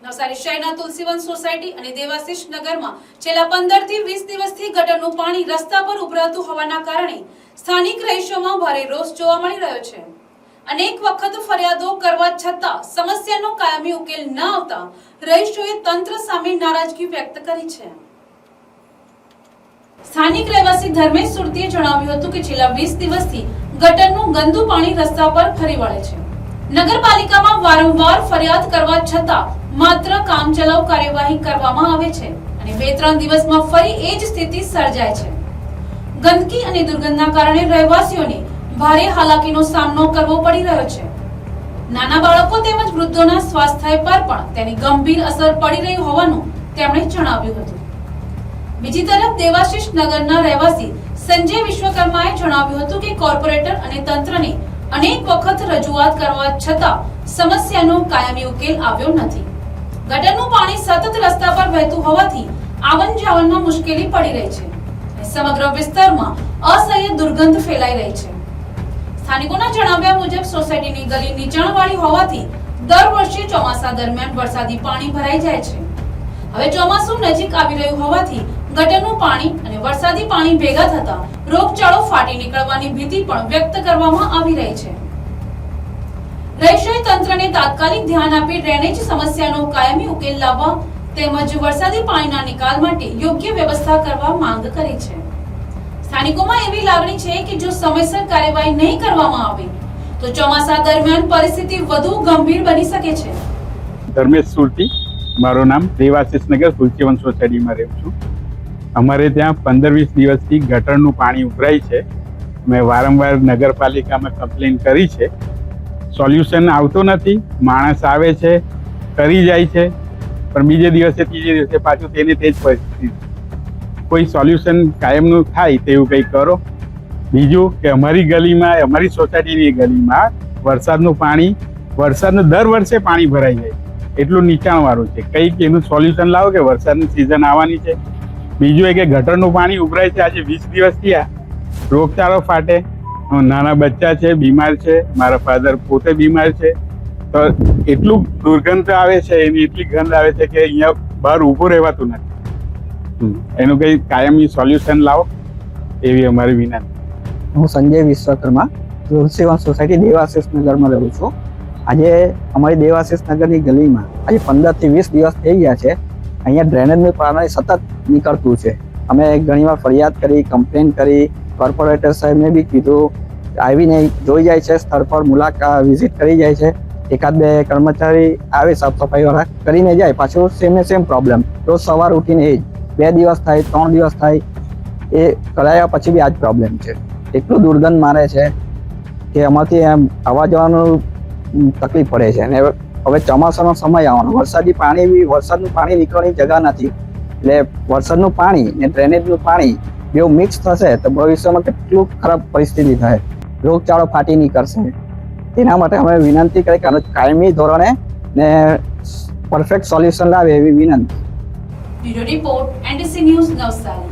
નવસારી શહેરના તુલસીવન સોસાયટી અને દેવાશીષ નગરમાં છેલ્લા 15 થી 20 દિવસથી ગટરનું પાણી રસ્તા પર ઉભરાતું હોવાના કારણે સ્થાનિક રહીશોમાં ભારે રોષ જોવા મળી રહ્યો છે। અનેક વખત ફરિયાદો કરવા છતાં સમસ્યાનો કાયમી ઉકેલ ન આવતા રહીશોએ તંત્ર સામે નારાજગી વ્યક્ત કરી છે। સ્થાનિક રહેવાસી ધર્મેશ સુરતીએ જણાવ્યું હતું કે છેલ્લા 20 દિવસથી ગટરનું ગંદુ પાણી રસ્તા પર ફરી વળે છે। નગરપાલિકામાં વારંવાર ફરિયાદ કરવા છતાં માત્ર કામચલાઉ કાર્યવાહી કરવામાં આવે છે અને 2-3 દિવસમાં ફરી એ જ સ્થિતિ સર્જાય છે। ગંદકી અને દુર્ગંધના કારણે રહેવાસીઓને ભારે હાલાકીનો સામનો કરવો પડી રહ્યો છે। નાના બાળકો તેમજ વૃદ્ધોના સ્વાસ્થ્ય પર પણ તેની ગંભીર અસર પડી રહી હોવાનું તેમણે જણાવ્યું હતું। બીજી તરફ દેવાશીષ નગરના રહેવાસી સંજય વિશ્વકર્માએ જણાવ્યું હતું કે કોર્પોરેટર અને તંત્રને અનેક વખત રજૂઆત કરવા છતાં સમસ્યાનો કાયમી ઉકેલ આવ્યો નથી। ગટરનું પાણી સતત રસ્તા પર વહેતું હોવાથી આવન જાવનમાં મુશ્કેલી પડી રહી છે। સમગ્ર વિસ્તારમાં અસહ્ય દુર્ગંધ ફેલાઈ રહી છે। સ્થાનિકોના જણાવ્યા મુજબ સોસાયટીની ગલી નીચાણવાળી હોવાથી દર વર્ષે ચોમાસા દરમિયાન વરસાદી પાણી ભરાઈ જાય છે। હવે ચોમાસું નજીક આવી રહ્યું હોવાથી ગટરનું પાણી અને વરસાદી પાણી ભેગા થતા રોગચાળો ફાટી નીકળવાની ભીતિ પણ વ્યક્ત કરવામાં આવી રહી છે। રહીશોએ તંત્રને તાત્કાલિક ધ્યાન આપી ડ્રેનેજ સમસ્યાનો કાયમી ઉકેલ લાવવા તેમજ વરસાદી પાણીના નિકાલ માટે યોગ્ય વ્યવસ્થા કરવા માંગ કરી છે। સ્થાનિકોમાં એવી લાગણી છે કે જો સમયસર કાર્યવાહી નહીં કરવામાં આવે તો ચોમાસા દરમિયાન પરિસ્થિતિ વધુ ગંભીર બની શકે છે। ધર્મેશ સુરતી મારું નામ, દેવાશીષ નગર તુલસીવન સોસાયટીમાં રહું છું। અમારે ત્યાં 15-20 દિવસથી ગટરનું પાણી ઉભરાય છે। મેં વારંવાર નગરપાલિકામાં કમ્પ્લેન કરી છે, સોલ્યુશન આવતો નથી। માણસ આવે છે, કરી જાય છે, પણ બીજે દિવસે ત્રીજે દિવસે પાછું તેને તે જ પરિસ્થિતિ। કોઈ સોલ્યુશન કાયમનું થાય તેવું કંઈ કરો। બીજું કે અમારી ગલીમાં, અમારી સોસાયટીની ગલીમાં વરસાદનું દર વર્ષે પાણી ભરાઈ જાય, એટલું નીચાણવાળું છે। કંઈક એનું સોલ્યુશન લાવો કે વરસાદની સિઝન આવવાની છે। બીજું એ કે ગટરનું પાણી ઉભરાય છે, આજે 20 દિવસ થયા, રોગચાળો ફાટે, નાના બચ્ચા છે, બીમાર છે, મારા ફાધર પોતે બીમાર છે, તો એટલું દુર્ગંધ આવે છે, એની એટલી ગંધ આવે છે કે અહીંયા બહાર ઊભું રહેવાતું નથી। એનું કંઈ કાયમી સોલ્યુશન લાવો એવી અમારી વિનંતી। હું સંજય વિશ્વકર્મા તુલસીવન સોસાયટી દેવાશીષ નગરમાં રહું છું। આજે અમારી દેવાશીષ નગરની ગલીમાં આજે 15 થી 20 દિવસ થઈ ગયા છે। અહીંયા ડ્રેનેજનું પાણી સતત નીકળતું છે। અમે ઘણીવાર ફરિયાદ કરી, કમ્પ્લેન કરી, કોર્પોરેટર સાહેબને બી કીધું, આવીને જોઈ જાય છે, સ્થળ પર મુલાકાત વિઝિટ કરી જાય છે। 1-2 કર્મચારી આવે, સાફ સફાઈવાળા કરીને જાય, પાછું સેમ પ્રોબ્લેમ। રોજ સવાર ઉઠીને એ જ 2 દિવસ થાય, 3 દિવસ થાય, એ કરાયા પછી બી આ જ પ્રોબ્લેમ છે। એટલું દુર્ગંધ મારે છે કે અમારથી એમ આવવા જવાનું તકલીફ પડે છે। અને હવે ચોમાસાનો સમય આવવાનો, વરસાદનું પાણી નીકળવાની જગ્યા નથી, એટલે વરસાદનું પાણી ને ડ્રેનેજનું પાણી બેઉ મિક્સ થશે તો ભવિષ્યમાં કેટલું ખરાબ પરિસ્થિતિ થાય, રોગચાળો ફાટી નીકળશે। તેના માટે અમે વિનંતી કરી કે કાયમી ધોરણે ને પરફેક્ટ સોલ્યુશન લાવે એવી વિનંતી। Bureau report NTC news Navsari.